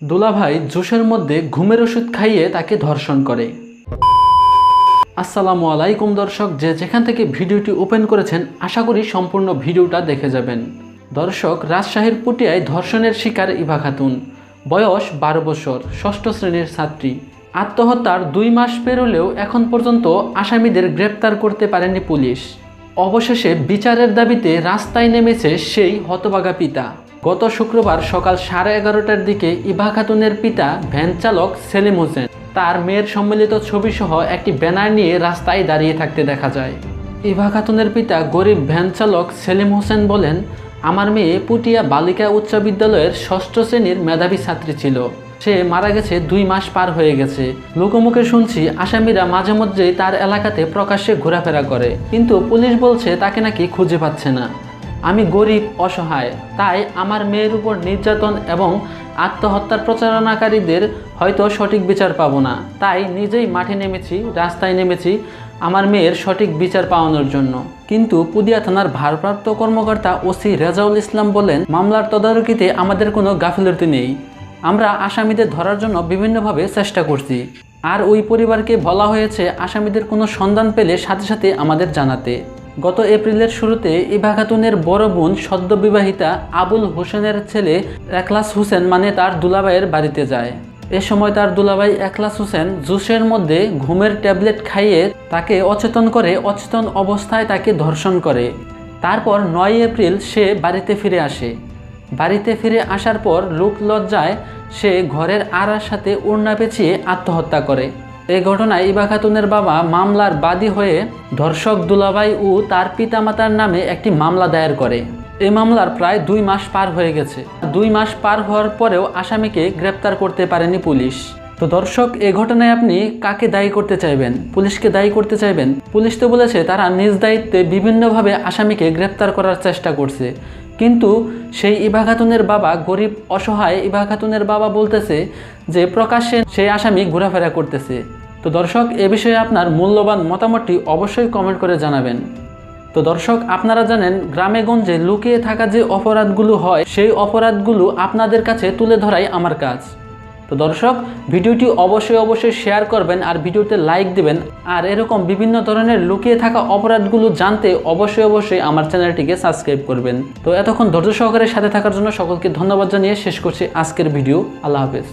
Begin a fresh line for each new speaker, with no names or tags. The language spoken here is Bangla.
দুলাভাই জুসের মধ্যে ঘুমের ওষুধ খাইয়ে তাকে ধর্ষণ করে। আসসালামু আলাইকুম দর্শক, যে যেখান থেকে ভিডিওটি ওপেন করেছেন আশা করি সম্পূর্ণ ভিডিওটা দেখে যাবেন। দর্শক, রাজশাহীর পুটিয়ায় ধর্ষণের শিকার ইভা খাতুন, বয়স 12 বছর, ষষ্ঠ শ্রেণীর ছাত্রী। আত্মহত্যার 2 মাস পেরোলেও এখন পর্যন্ত আসামিদের গ্রেপ্তার করতে পারেনি পুলিশ। অবশেষে বিচারের দাবিতে রাস্তায় নেমেছে সেই হতভাগা পিতা। গত শুক্রবার সকাল 11:30টার দিকে ইভা খাতুনের পিতা ভ্যান চালক সেলিম হোসেন তার মেয়ের সম্মিলিত ছবিসহ একটি ব্যানার নিয়ে রাস্তায় দাঁড়িয়ে থাকতে দেখা যায়। ইভা খাতুনের পিতা গরিব ভ্যান চালক সেলিম হোসেন বলেন, আমার মেয়ে পুটিয়া বালিকা উচ্চ বিদ্যালয়ের 6ষ্ঠ শ্রেণীর মেধাবী ছাত্রী ছিল। সে মারা গেছে 2 মাস পার হয়ে গেছে। লোকমুখে শুনছি আসামিরা মাঝে মধ্যেই তার এলাকাতে প্রকাশ্যে ঘোরাফেরা করে, কিন্তু পুলিশ বলছে তাকে নাকি খুঁজে পাচ্ছে না। আমি গরিব অসহায়, তাই আমার মেয়ের উপর নির্যাতন এবং আত্মহত্যার প্রচারণাকারীদের হয়তো সঠিক বিচার পাবো না, তাই নিজেই মাঠে নেমেছি, রাস্তায় নেমেছি আমার মেয়ের সঠিক বিচার পাওয়ানোর জন্য। কিন্তু পুদিয়া থানার ভারপ্রাপ্ত কর্মকর্তা ওসি রেজাউল ইসলাম বলেন, মামলার তদারকিতে আমাদের কোনো গাফিলতি নেই। আমরা আসামিদের ধরার জন্য বিভিন্নভাবে চেষ্টা করছি, আর ওই পরিবারকে বলা হয়েছে আসামিদের কোনো সন্ধান পেলে সাথে সাথে আমাদের জানাতে। গত এপ্রিলের শুরুতে ইভা খাতুনের বড় বোন সদ্য বিবাহিতা আবুল হোসেনের ছেলে এখলাস হোসেন মানে তার দুলাভাইয়ের বাড়িতে যায়। এ সময় তার দুলাভাই এখলাস হোসেন জুসের মধ্যে ঘুমের ট্যাবলেট খাইয়ে তাকে অচেতন করে অচেতন অবস্থায় তাকে ধর্ষণ করে। তারপর 9 এপ্রিল সে বাড়িতে ফিরে আসে। বাড়িতে ফিরে আসার পর লোক লজ্জায় সে ঘরের আড়ার সাথে ওড়না পেঁচিয়ে আত্মহত্যা করে। এই ঘটনায় ইভা খাতুনের বাবা মামলার বাদী হয়ে ধর্ষক দুলাভাই ও তার পিতামাতার নামে একটি মামলা দায়ের করে। এই মামলার প্রায় 2 মাস পার হয়ে গেছে। 2 মাস পার হওয়ার পরেও আসামিকে গ্রেপ্তার করতে পারেনি পুলিশ। তো দর্শক, এই ঘটনায় আপনি কাকে দায়ী করতে চাইবেন? পুলিশকে দায়ী করতে চাইবেন? পুলিশ তো বলেছে তারা নিজ দায়িত্বে বিভিন্নভাবে আসামিকে গ্রেপ্তার করার চেষ্টা করছে, কিন্তু সেই ইভা খাতুনের বাবা, গরিব অসহায় ইভা খাতুনের বাবা বলতেছে যে প্রকাশ্যে সেই আসামি ঘোরাফেরা করতেছে। তো দর্শক, এ বিষয়ে আপনার মূল্যবান মতামতটি অবশ্যই কমেন্ট করে জানাবেন। তো দর্শক, আপনারা জানেন গ্রামে গঞ্জে লুকিয়ে থাকা যে অপরাধগুলো হয় সেই অপরাধগুলো আপনাদের কাছে তুলে ধরাই আমার কাজ। তো দর্শক, ভিডিওটি অবশ্যই শেয়ার করবেন আর ভিডিওতে লাইক দিবেন। আর এরকম বিভিন্ন ধরনের লুকিয়ে থাকা অপরাধগুলো জানতে অবশ্যই আমার চ্যানেলটিকে সাবস্ক্রাইব করবেন। তো এতক্ষণ ধৈর্য সহকারে সাথে থাকার জন্য সকলকে ধন্যবাদ জানিয়ে শেষ করছি আজকের ভিডিও। আল্লাহ হাফেজ।